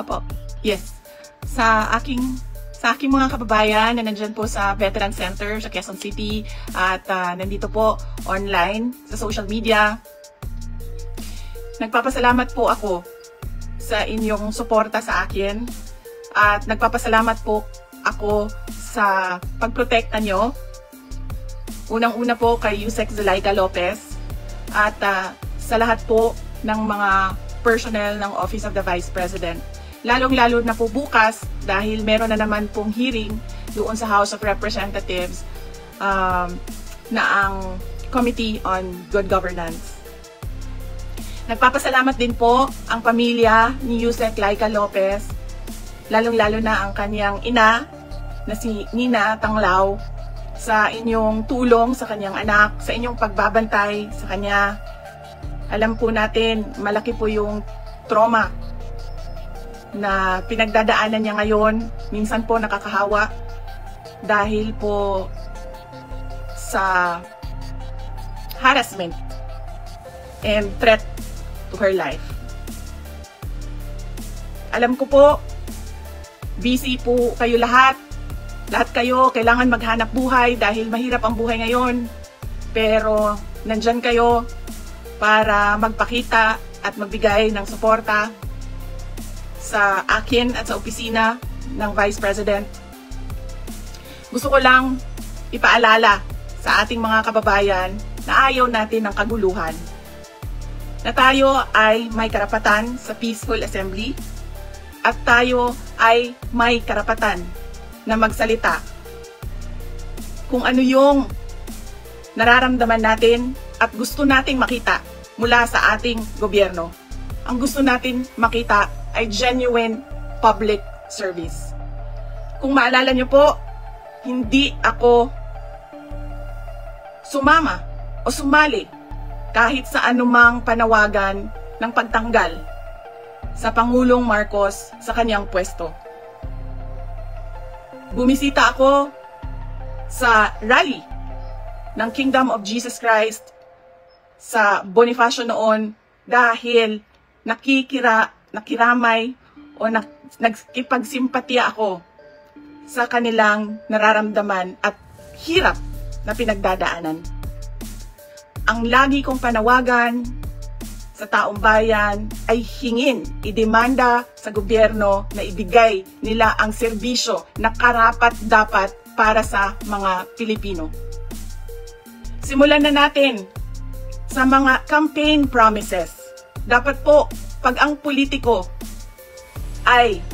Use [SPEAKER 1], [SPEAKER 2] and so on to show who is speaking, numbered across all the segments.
[SPEAKER 1] Opo. Yes. Sa aking mga kababayan na nandyan po sa Veteran Center sa Quezon City at nandito po online sa social media, nagpapasalamat po ako sa inyong suporta sa akin at nagpapasalamat po ako sa pagprotekta nyo. Unang-una po kay Yusek Zulaika Lopez at sa lahat po ng mga personnel ng Office of the Vice President. Lalong-lalo na po bukas dahil meron na naman pong hearing doon sa House of Representatives na ang Committee on Good Governance. Nagpapasalamat din po ang pamilya ni Yusek Laika Lopez, lalong-lalo na ang kanyang ina na si Nina Tanglao, sa inyong tulong sa kanyang anak, sa inyong pagbabantay sa kanya. Alam po natin, malaki po yung trauma na pinagdadaanan niya ngayon. Minsan po nakakahawa dahil po sa harassment and threat to her life. Alam ko po, busy po kayo lahat. Lahat kayo kailangan maghanap buhay dahil mahirap ang buhay ngayon. Pero nandyan kayo para magpakita at magbigay ng suporta sa akin at sa opisina ng Vice President. Gusto ko lang ipaalala sa ating mga kababayan na ayaw natin ng kaguluhan. Na tayo ay may karapatan sa peaceful assembly at tayo ay may karapatan na magsalita kung ano yung nararamdaman natin at gusto nating makita mula sa ating gobyerno. Ang gusto natin makita ay genuine public service. Kung maalala nyo po, hindi ako sumama o sumali kahit sa anumang panawagan ng pagtanggal sa Pangulong Marcos sa kanyang pwesto. Bumisita ako sa rally ng Kingdom of Jesus Christ sa Bonifacio noon dahil nakiramay o nagkipagsimpatiya ako sa kanilang nararamdaman at hirap na pinagdadaanan. Ang lagi kong panawagan sa taong bayan ay hingin, idemanda sa gobyerno na ibigay nila ang serbisyo na karapat-dapat para sa mga Pilipino. Simulan na natin sa mga campaign promises. Dapat po, pag ang politiko ay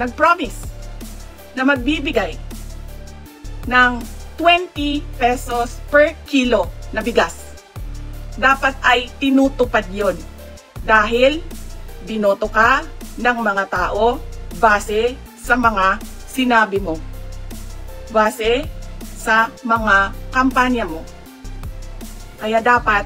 [SPEAKER 1] nag-promise na magbibigay ng 20 pesos per kilo na bigas, dapat ay tinutupad yon dahil binoto ka ng mga tao base sa mga sinabi mo, base sa mga kampanya mo. Kaya dapat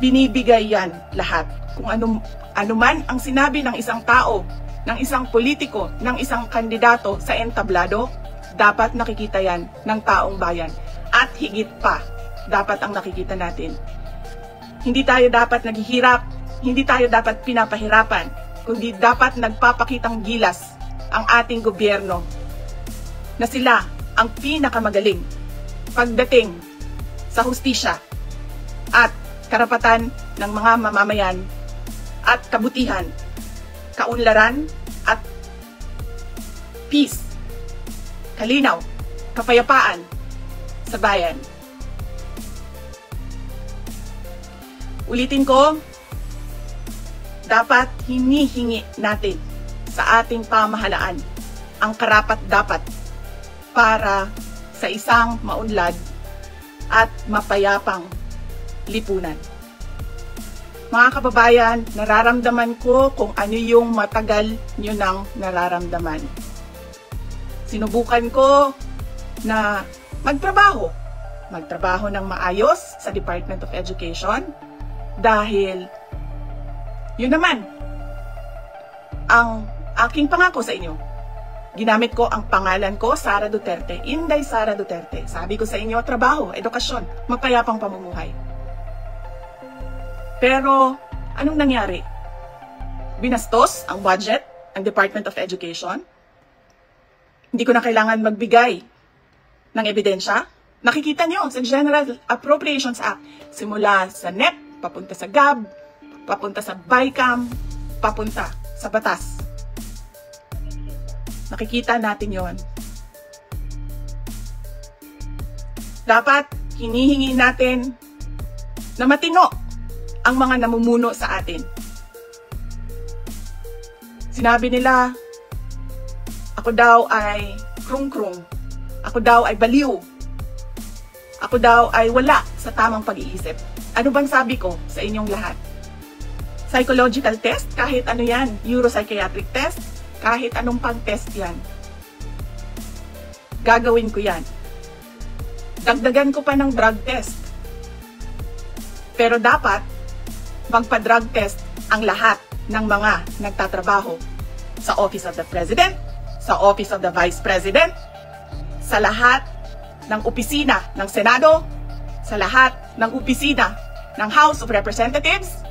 [SPEAKER 1] binibigay yan lahat. Kung ano man ang sinabi ng isang tao, ng isang politiko, ng isang kandidato sa entablado, dapat nakikita yan ng taong bayan. At higit pa, dapat ang nakikita natin. Hindi tayo dapat naghihirap, hindi tayo dapat pinapahirapan, kundi dapat nagpapakitang gilas ang ating gobyerno na sila ang pinakamagaling pagdating sa hustisya at karapatan ng mga mamamayan at kabutihan, kaunlaran at peace, kalinaw, kapayapaan sa bayan. Ulitin ko, dapat hinihingi natin sa ating pamahalaan ang karapat-dapat para sa isang maunlad at mapayapang lipunan. Mga kababayan, nararamdaman ko kung ano yung matagal nyo nang nararamdaman. Sinubukan ko na magtrabaho ng maayos sa Department of Education dahil yun naman ang aking pangako sa inyo. Ginamit ko ang pangalan ko, Sara Duterte, Inday Sara Duterte. Sabi ko sa inyo, trabaho, edukasyon, mapayapang pamumuhay. Pero, anong nangyari? binastos ang budget ng Department of Education. Hindi ko na kailangan magbigay ng ebidensya. Nakikita nyo sa General Appropriations Act, simula sa NEP, papunta sa GAB, papunta sa BICAM, papunta sa batas. Nakikita natin yon. Dapat hinihingi natin na matino ang mga namumuno sa atin. Sinabi nila, ako daw ay krung-krung. Ako daw ay baliw. Ako daw ay wala sa tamang pag-iisip. Ano bang sabi ko sa inyong lahat? Psychological test, kahit ano yan. Neuropsychiatric test, kahit anong pang-test yan. Gagawin ko yan. Dagdagan ko pa ng drug test. Pero dapat magpa-drug test ang lahat ng mga nagtatrabaho sa Office of the President, sa Office of the Vice President, sa lahat ng opisina ng Senado, sa lahat ng opisina ng House of Representatives,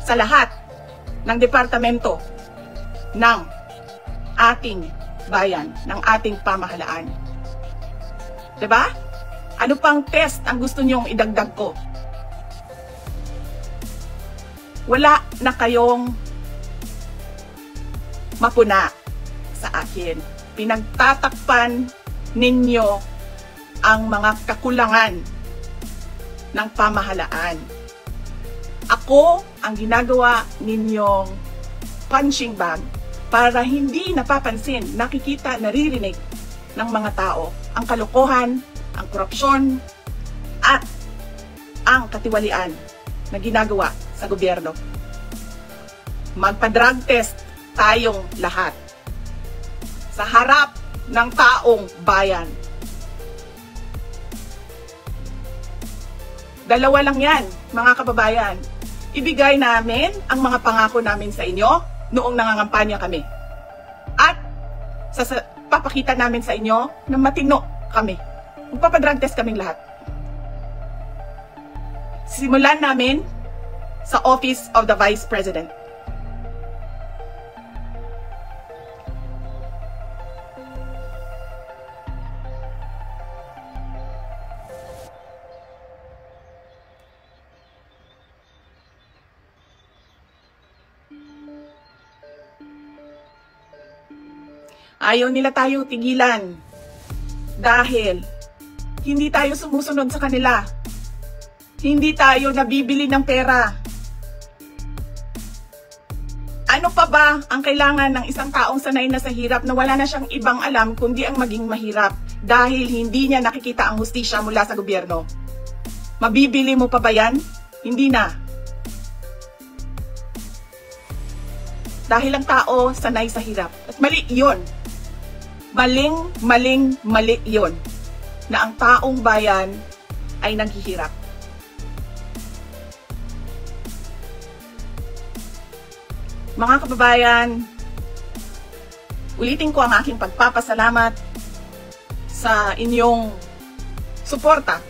[SPEAKER 1] sa lahat ng departamento ng ating bayan, ng ating pamahalaan. Diba? Ano pang test ang gusto nyong idagdag ko? Wala na kayong mapuna sa akin. Pinagtatakpan ninyo ang mga kakulangan ng pamahalaan. Ako ang ginagawa ninyong punching bag para hindi napapansin, nakikita, naririnig ng mga tao ang kalokohan, ang korupsyon, at ang katiwalian na ginagawa sa gobyerno. Magpa-drug test tayong lahat sa harap ng taong bayan. Dalawa lang yan, mga kababayan. Ibigay namin ang mga pangako namin sa inyo noong nangangampanya kami. At papakita namin sa inyo na matino kami. Magpapadrug test kaming lahat. Simulan namin sa Office of the Vice President. Ayaw nila tayo tigilan dahil hindi tayo sumusunod sa kanila. Hindi tayo nabibili ng pera. Ano pa ba ang kailangan ng isang taong sanay na sa hirap na wala na siyang ibang alam kundi ang maging mahirap dahil hindi niya nakikita ang hustisya mula sa gobyerno? Mabibili mo pa ba yan? Hindi na. Dahil ang tao sanay sa hirap. At mali yun. Mali yun. Na ang taong bayan ay naghihirap. Mga kababayan, ulitin ko ang aking pagpapasalamat sa inyong suporta,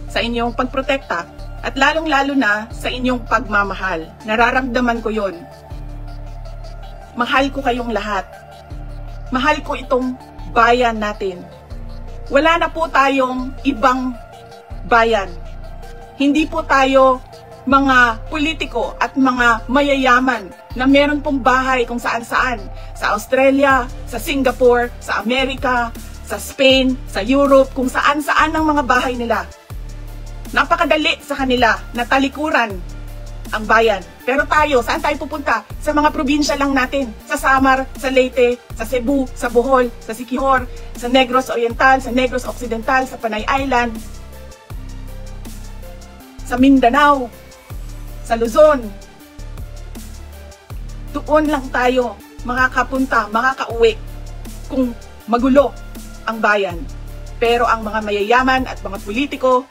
[SPEAKER 1] sa inyong pagprotekta, at lalong-lalo na sa inyong pagmamahal. Nararamdaman ko yon. Mahal ko kayong lahat. Mahal ko itong bayan natin. Wala na po tayong ibang bayan. Hindi po tayo mga politiko at mga mayayaman na meron pong bahay kung saan-saan. Sa Australia, sa Singapore, sa Amerika, sa Spain, sa Europe, kung saan-saan ang mga bahay nila. Napakadali sa kanila na talikuran ang bayan. Pero tayo, saan tayo pupunta? Sa mga probinsya lang natin. Sa Samar, sa Leyte, sa Cebu, sa Bohol, sa Siquijor, sa Negros Oriental, sa Negros Occidental, sa Panay Island, sa Mindanao, sa Luzon. Doon lang tayo makakapunta, makakauwi kung magulo ang bayan. Pero ang mga mayayaman at mga politiko,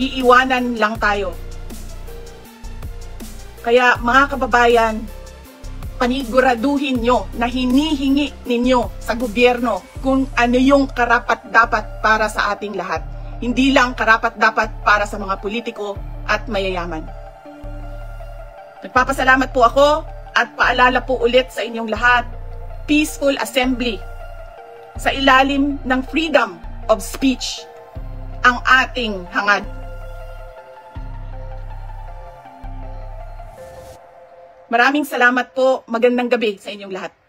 [SPEAKER 1] iiwanan lang tayo. Kaya mga kababayan, paniguraduhin nyo na hinihingi ninyo sa gobyerno kung ano yung karapat-dapat para sa ating lahat. Hindi lang karapat-dapat para sa mga politiko at mayayaman. Nagpapasalamat po ako at paalala po ulit sa inyong lahat, peaceful assembly sa ilalim ng freedom of speech ang ating hangad. Maraming salamat po. Magandang gabi sa inyong lahat.